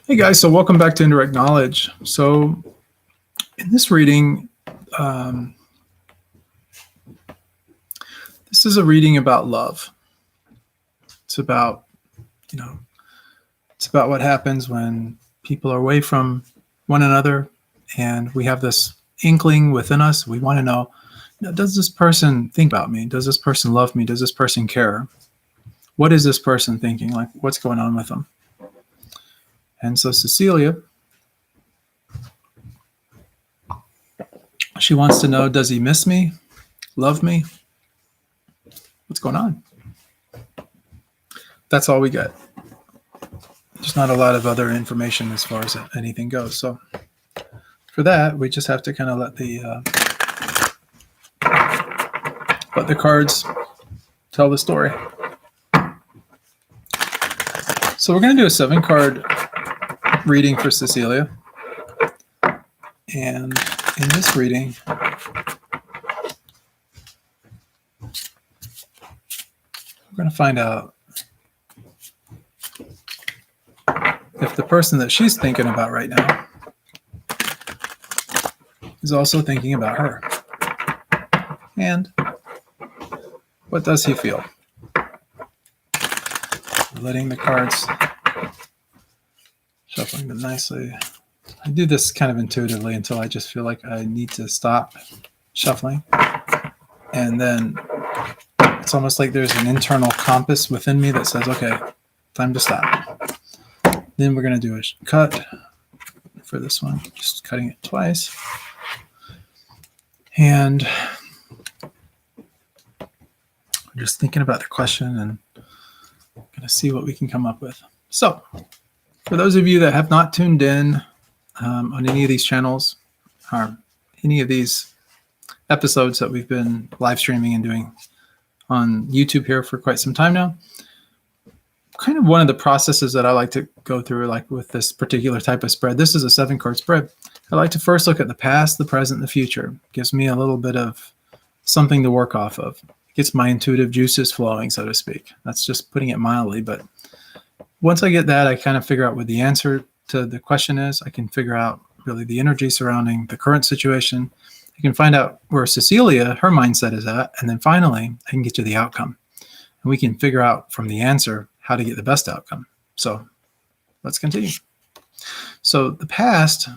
Hey guys, so welcome back to Indirect Knowledge. So in this reading, um, this is a reading about love. It's about, you know, it's about what happens when people are away from one another and we have this inkling within us. We want to know, does this person think about me? Does this person love me? Does this person care? What is this person thinking? Like, what's going on with them? And so Cecilia, she wants to know, does he miss me? Love me? What's going on? That's all we get. There's not a lot of other information as far as anything goes. So for that, we just have to kind of let the cards tell the story. So we're going to do a 7-card reading for Cecilia. And in this reading, we're going to find out if the person that she's thinking about right now is also thinking about her. And what does he feel? Letting the cards, shuffling them nicely. I do this kind of intuitively until I just feel like I need to stop shuffling. And then it's almost like there's an internal compass within me that says, okay, time to stop. Then we're going to do a cut for this one, just cutting it twice. And I'm just thinking about the question and going to see what we can come up with. So for those of you that have not tuned in on any of these channels or any of these episodes that we've been live streaming and doing on YouTube here for quite some time now, kind of one of the processes that I like to go through, like with this particular type of spread, this is a 7-card spread. I like to first look at the past, the present, the future. It gives me a little bit of something to work off of. It gets my intuitive juices flowing, so to speak. That's just putting it mildly. But once I get that, I kind of figure out what the answer to the question is. I can figure out really the energy surrounding the current situation. I can find out where Cecilia, her mindset is at. And then finally, I can get to the outcome. And we can figure out from the answer how to get the best outcome. So let's continue. So the past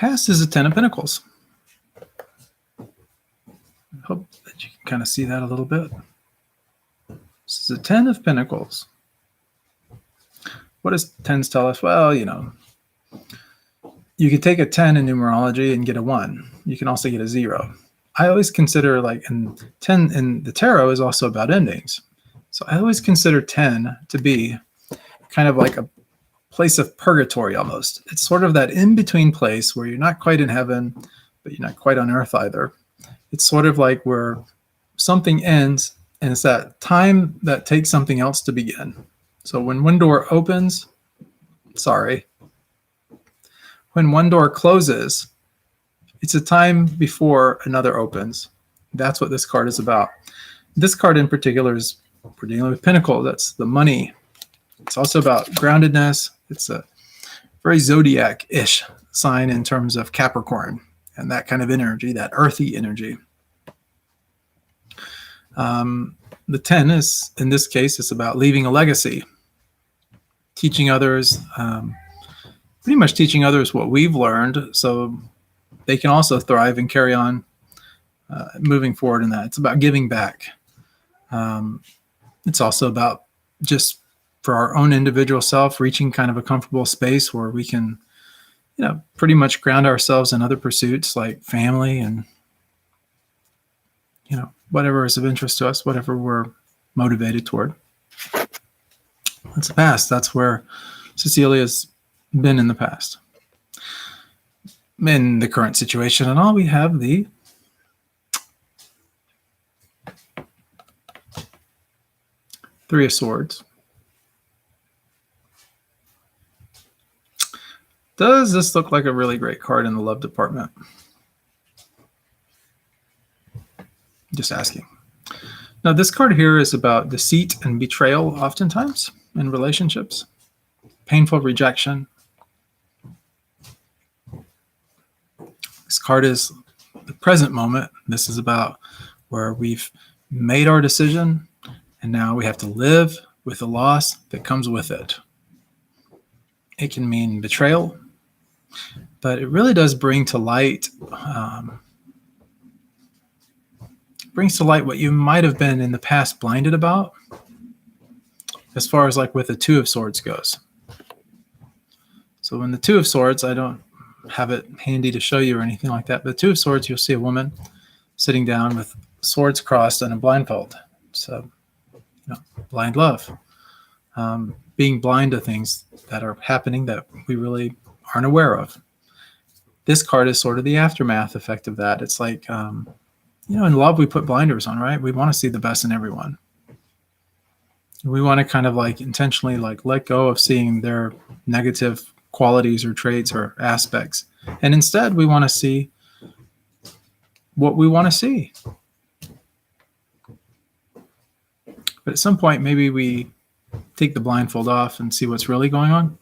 is a 10 of Pentacles. I hope that you can kind of see that a little bit. This is a 10 of Pentacles. What does 10s tell us? Well, you could take a 10 in numerology and get a 1. You can also get a 0. I always consider, like, 10 in the tarot is also about endings. So I always consider 10 to be kind of like a place of purgatory almost. It's sort of that in-between place where you're not quite in heaven, but you're not quite on earth either. It's sort of like where something ends, and it's that time that takes something else to begin. So when one door opens, when one door closes, it's a time before another opens. That's what this card is about. This card in particular is, we're dealing with Pentacles. That's the money. It's also about groundedness. It's a very zodiac-ish sign in terms of Capricorn and that kind of energy, that earthy energy. The 10 is, in this case, it's about leaving a legacy, teaching others, pretty much teaching others what we've learned so they can also thrive and carry on moving forward in that. It's about giving back. It's also about just for our own individual self, reaching kind of a comfortable space where we can, pretty much ground ourselves in other pursuits like family and, whatever is of interest to us, whatever we're motivated toward. That's the past. That's where Cecilia's been in the past. In the current situation and all, we have the Three of Swords. Does this look like a really great card in the love department? Just asking. Now, this card here is about deceit and betrayal, oftentimes in relationships, painful rejection. This card is the present moment. This is about where we've made our decision and now we have to live with the loss that comes with it. It can mean betrayal, but it really does bring to light what you might have been in the past blinded about, as far as like with the Two of Swords goes. So in the Two of Swords, I don't have it handy to show you or anything like that, but the Two of Swords, you'll see a woman sitting down with swords crossed and a blindfold. So, blind love. Being blind to things that are happening that we really aren't aware of. This card is sort of the aftermath effect of that. It's like, in love, we put blinders on, right? We want to see the best in everyone. We want to kind of like intentionally like let go of seeing their negative qualities or traits or aspects. And instead, we want to see what we want to see. But at some point, maybe we take the blindfold off and see what's really going on.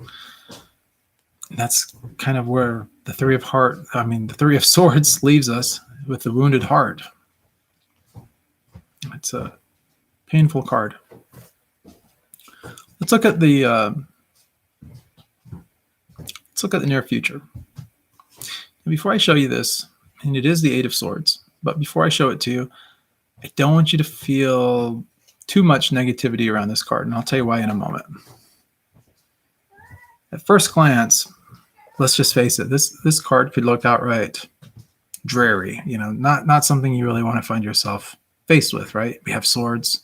And that's kind of where the Three of Swords leaves us, with the wounded heart. It's a painful card. Let's look at the near future. And before I show you this, and it is the Eight of Swords, but before I show it to you, I don't want you to feel too much negativity around this card, and I'll tell you why in a moment. At first glance, let's just face it, this card could look outright dreary, not something you really want to find yourself faced with, right? We have swords,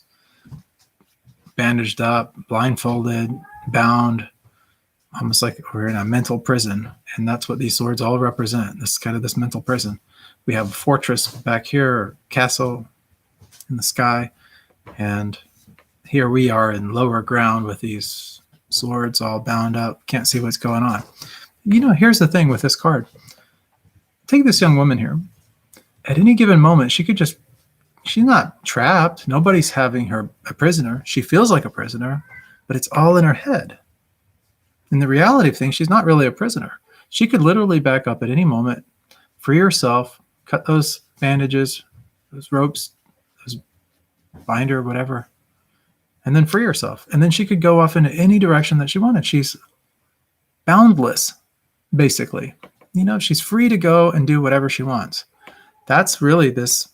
bandaged up, blindfolded, bound, almost like we're in a mental prison. And that's what these swords all represent, this mental prison. We have a fortress back here, castle in the sky, and here we are in lower ground with these swords all bound up, can't see what's going on. Here's the thing with this card. Take this young woman here. At any given moment, she's not trapped. Nobody's having her a prisoner. She feels like a prisoner, but it's all in her head. In the reality of things, she's not really a prisoner. She could literally back up at any moment, free herself, cut those bandages, those ropes, those binder, whatever, and then free herself. And then she could go off in any direction that she wanted. She's boundless, basically. She's free to go and do whatever she wants. That's really this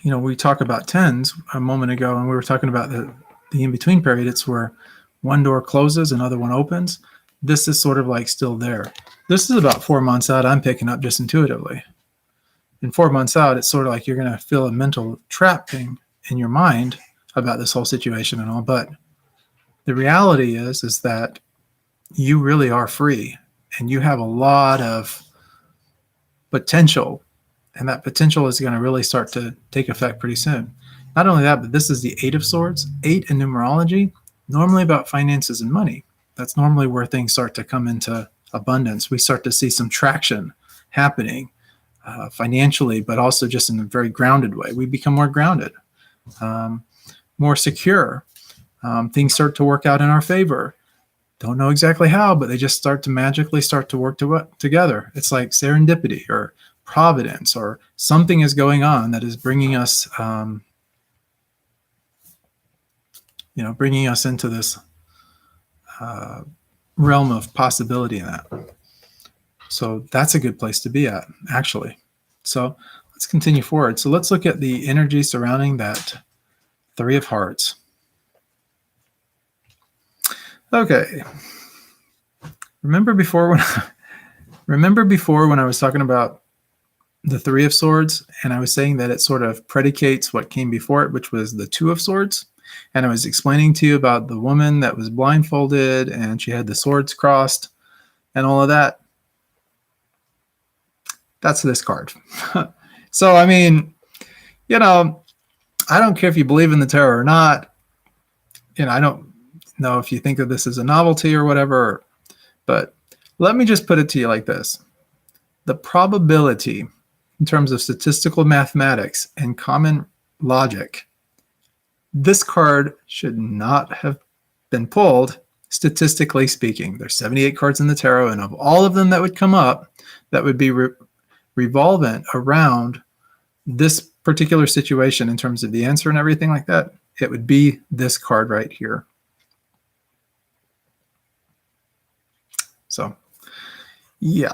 we talked about tens a moment ago, and we were talking about the in-between period. It's where one door closes, another one opens. This is sort of like still there. This is about 4 months out, I'm picking up just intuitively. In 4 months out, it's sort of like you're going to feel a mental trapping in your mind about this whole situation and all. But the reality is that you really are free, and you have a lot of potential, and that potential is going to really start to take effect pretty soon. Not only that, but this is the Eight of Swords. 8 in numerology, normally about finances and money. That's normally where things start to come into abundance. We start to see some traction happening financially, but also just in a very grounded way. We become more grounded, more secure. Things start to work out in our favor. Don't know exactly how, but they just start to magically work together. It's like serendipity or providence, or something is going on that is bringing us, bringing us into this realm of possibility in that. So that's a good place to be at, actually. So let's continue forward. So let's look at the energy surrounding that Three of Hearts. Okay. Remember before when I was talking about the Three of Swords, and I was saying that it sort of predicates what came before it, which was the Two of Swords. And I was explaining to you about the woman that was blindfolded and she had the swords crossed and all of that. That's this card. So, I don't care if you believe in the tarot or not. I don't know if you think of this as a novelty or whatever, but let me just put it to you like this. The probability in terms of statistical mathematics and common logic, this card should not have been pulled, statistically speaking. There's 78 cards in the tarot, and of all of them that would come up, that would be revolvent around this particular situation in terms of the answer and everything like that, it would be this card right here. So, yeah.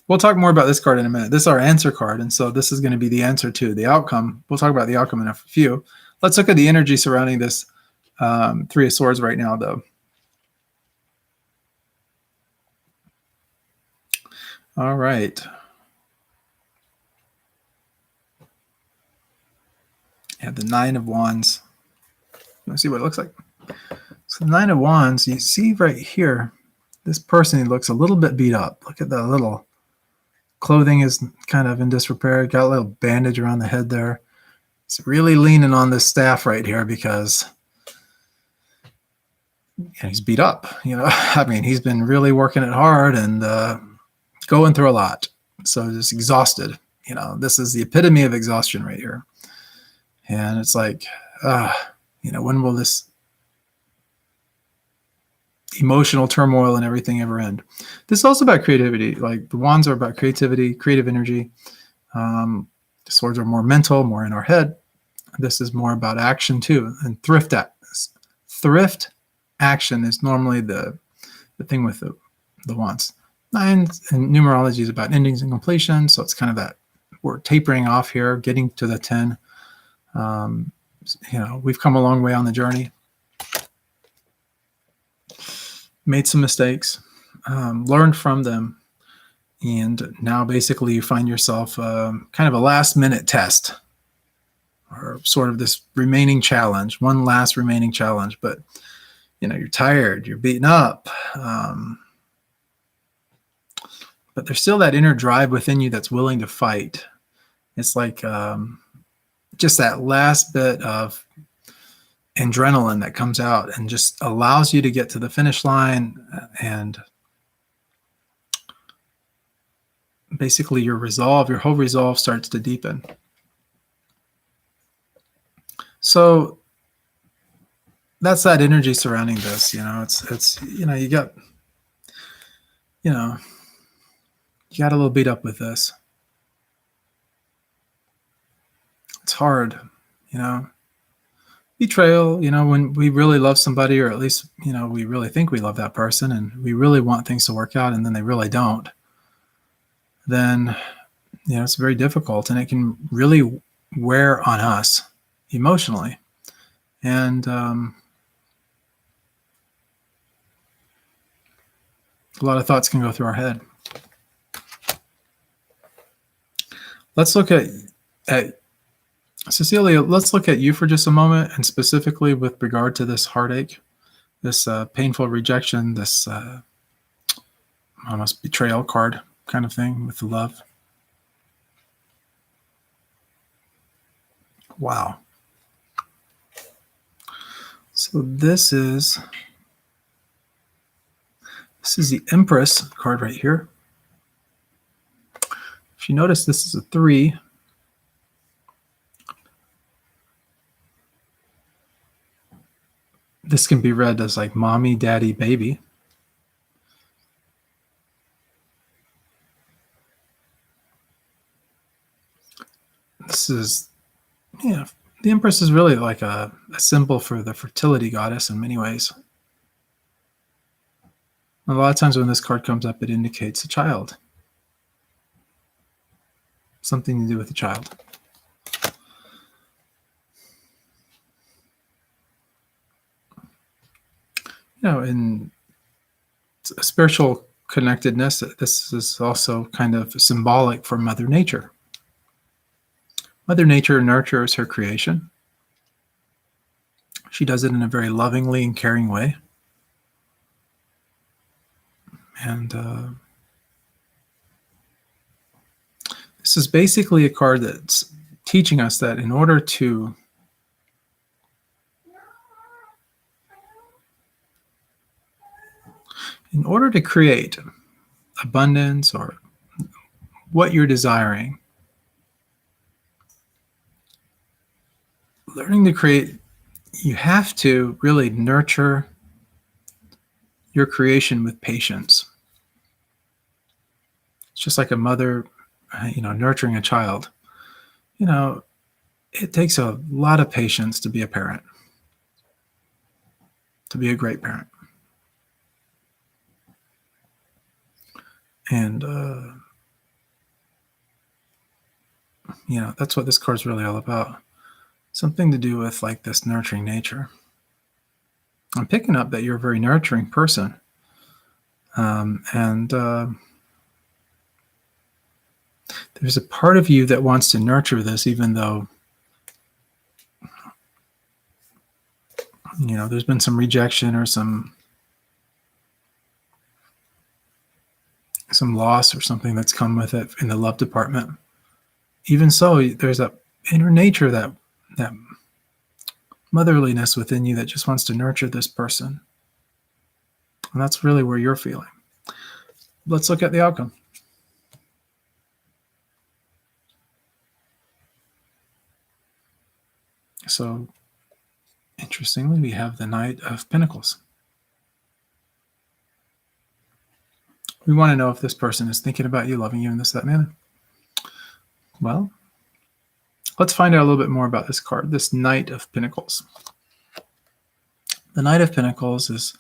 We'll talk more about this card in a minute. This is our answer card, and so this is going to be the answer to the outcome. We'll talk about the outcome in a few. Let's look at the energy surrounding this Three of Swords right now, though. All right. And the Nine of Wands. Let's see what it looks like. So the Nine of Wands, you see right here, this person looks a little bit beat up. Look at that little clothing is kind of in disrepair. Got a little bandage around the head there. He's really leaning on this staff right here because he's beat up. I mean, he's been really working it hard and going through a lot. So just exhausted. This is the epitome of exhaustion right here. And it's like, when will this emotional turmoil and everything ever end? This is also about creativity. Like the Wands are about creativity, creative energy. The Swords are more mental, more in our head. This is more about action too. And thrift action is normally the thing with the Wands. Nines and numerology is about endings and completion. So it's kind of that we're tapering off here, getting to the 10. We've come a long way on the journey. Made some mistakes, learned from them, and now basically you find yourself kind of a last-minute test, or sort of this remaining challenge, one last remaining challenge. But you're tired, you're beaten up, but there's still that inner drive within you that's willing to fight. It's like just that last bit of adrenaline that comes out and just allows you to get to the finish line, and basically your whole resolve starts to deepen. So that's that energy surrounding this. It's you got a little beat up with this. It's hard, betrayal, when we really love somebody, or at least, we really think we love that person and we really want things to work out and then they really don't, then, it's very difficult and it can really wear on us emotionally. And a lot of thoughts can go through our head. Let's look at Cecilia, let's look at you for just a moment, and specifically with regard to this heartache, this painful rejection, this almost betrayal card kind of thing with the love. Wow. So this is the Empress card right here. If you notice, this is a 3. This can be read as like mommy, daddy, baby. This is, the Empress is really like a symbol for the fertility goddess in many ways. A lot of times when this card comes up, it indicates a child. Something to do with a child. In spiritual connectedness, this is also kind of symbolic for Mother Nature. Mother Nature nurtures her creation. She does it in a very lovingly and caring way. And this is basically a card that's teaching us that in order to create abundance or what you're desiring. Learning to create, you have to really nurture your creation with patience. It's just like a mother, nurturing a child. It takes a lot of patience to be a parent, to be a great parent. And, that's what this card's really all about. Something to do with like this nurturing nature. I'm picking up that you're a very nurturing person. And there's a part of you that wants to nurture this, even though, there's been some rejection or some loss or something that's come with it in the love department. Even so, there's that inner nature, that motherliness within you that just wants to nurture this person. And that's really where you're feeling. Let's look at the outcome. So, interestingly, we have the Knight of Pentacles. We want to know if this person is thinking about you, loving you in this, that manner. Well, let's find out a little bit more about this card, this Knight of Pentacles. The Knight of Pentacles is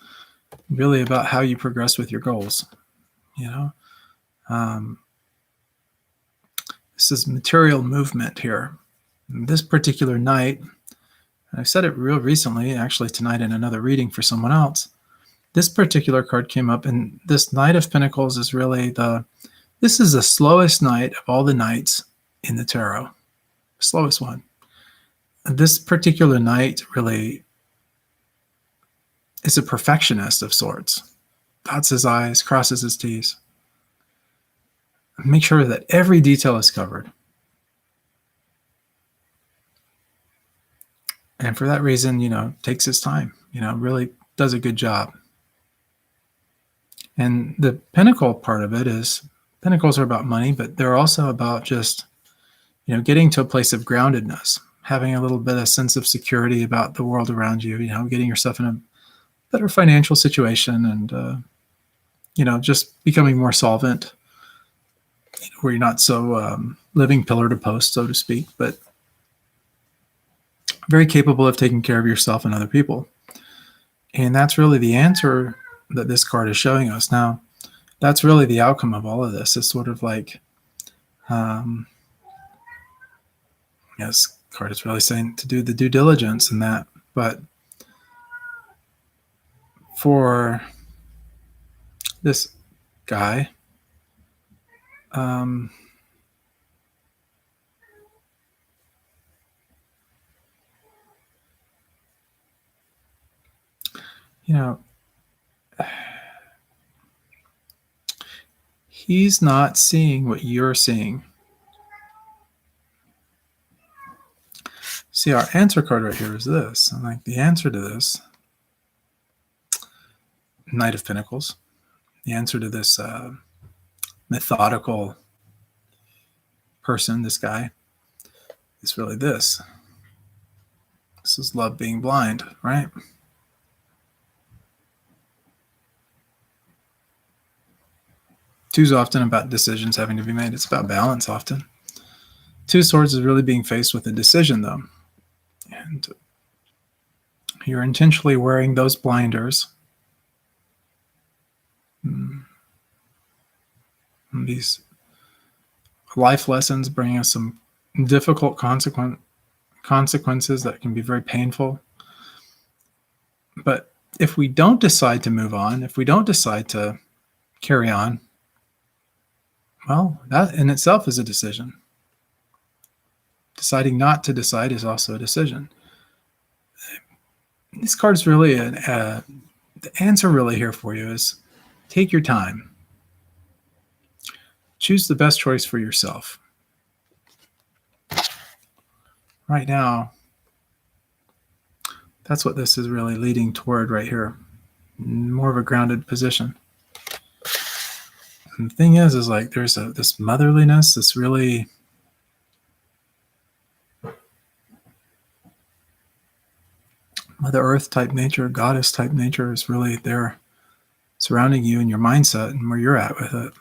really about how you progress with your goals. This is material movement here. This particular Knight, and I've said it real recently, actually tonight in another reading for someone else, this particular card came up, and this Knight of Pentacles is really this is the slowest knight of all the knights in the tarot. Slowest one. This particular knight really is a perfectionist of sorts. Dots his I's, crosses his T's. Make sure that every detail is covered. And for that reason, takes his time, really does a good job. And the Pentacle part of it is, Pentacles are about money, but they're also about just, getting to a place of groundedness, having a little bit of sense of security about the world around you, getting yourself in a better financial situation and, just becoming more solvent, where you're not so living pillar to post, so to speak, but very capable of taking care of yourself and other people. And that's really the answer that this card is showing us. Now, that's really the outcome of all of this. It's sort of like, this card is really saying to do the due diligence in that. But for this guy, he's not seeing what you're seeing. See, our answer card right here is this. And like the answer to this, Knight of Pentacles, the answer to this methodical person, this guy, is really this. This is love being blind, right? Two's often about decisions having to be made. It's about balance often. Two Swords is really being faced with a decision, though. And you're intentionally wearing those blinders. These life lessons bring us some difficult consequences that can be very painful. But if we don't decide to move on, if we don't decide to carry on, well, that in itself is a decision. Deciding not to decide is also a decision. This card is really the answer really here for you is take your time. Choose the best choice for yourself. Right now, that's what this is really leading toward right here. More of a grounded position. And the thing is like there's this motherliness, this really Mother Earth type nature, goddess type nature is really there surrounding you and your mindset and where you're at with it.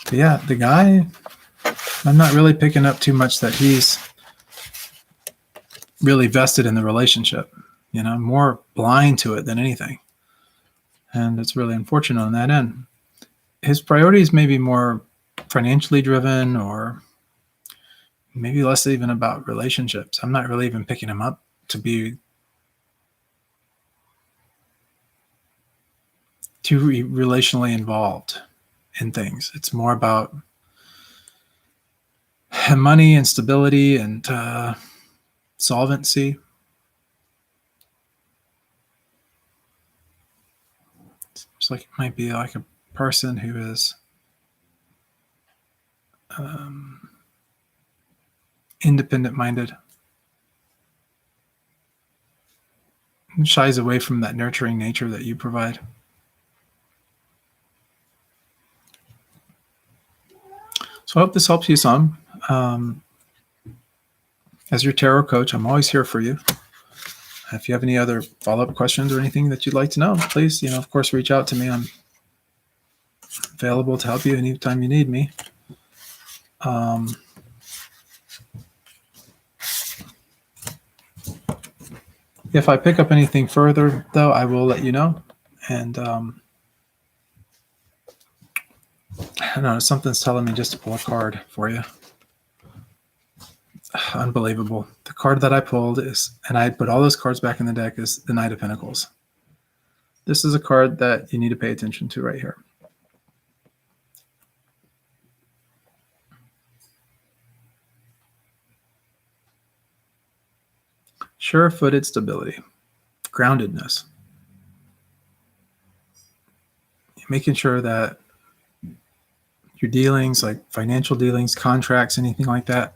But yeah, the guy, I'm not really picking up too much that he's really vested in the relationship, more blind to it than anything. And it's really unfortunate on that end. His priorities may be more financially driven or maybe less even about relationships. I'm not really even picking him up to be too relationally involved in things. It's more about money and stability and solvency. It's like it might be like a person who is independent-minded, and shies away from that nurturing nature that you provide. So I hope this helps you some. As your tarot coach, I'm always here for you. If you have any other follow-up questions or anything that you'd like to know, please, of course, reach out to me. I'm available to help you anytime you need me. If I pick up anything further, though, I will let you know. And I don't know, something's telling me just to pull a card for you. Unbelievable. The card that I pulled is, and I put all those cards back in the deck, is the Knight of Pentacles. This is a card that you need to pay attention to right here. Sure-footed stability, groundedness. Making sure that your dealings, like financial dealings, contracts, anything like that,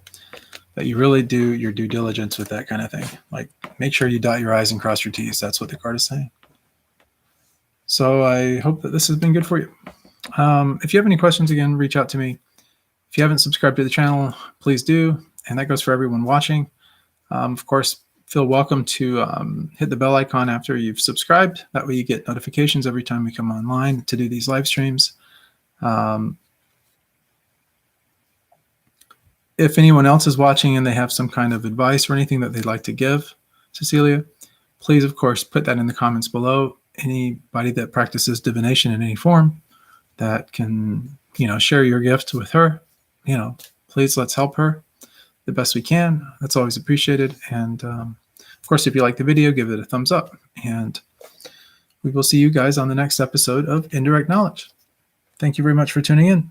that you really do your due diligence with that kind of thing. Like make sure you dot your I's and cross your T's. That's what the card is saying. So I hope that this has been good for you. If you have any questions, again, reach out to me. If you haven't subscribed to the channel, please do. And that goes for everyone watching. Of course, feel welcome to hit the bell icon after you've subscribed. That way you get notifications every time we come online to do these live streams. If anyone else is watching and they have some kind of advice or anything that they'd like to give Cecilia, please, of course, put that in the comments below. Anybody that practices divination in any form that can, share your gift with her, please let's help her the best we can. That's always appreciated. And of course, if you like the video, give it a thumbs up. And we will see you guys on the next episode of Indirect Knowledge. Thank you very much for tuning in.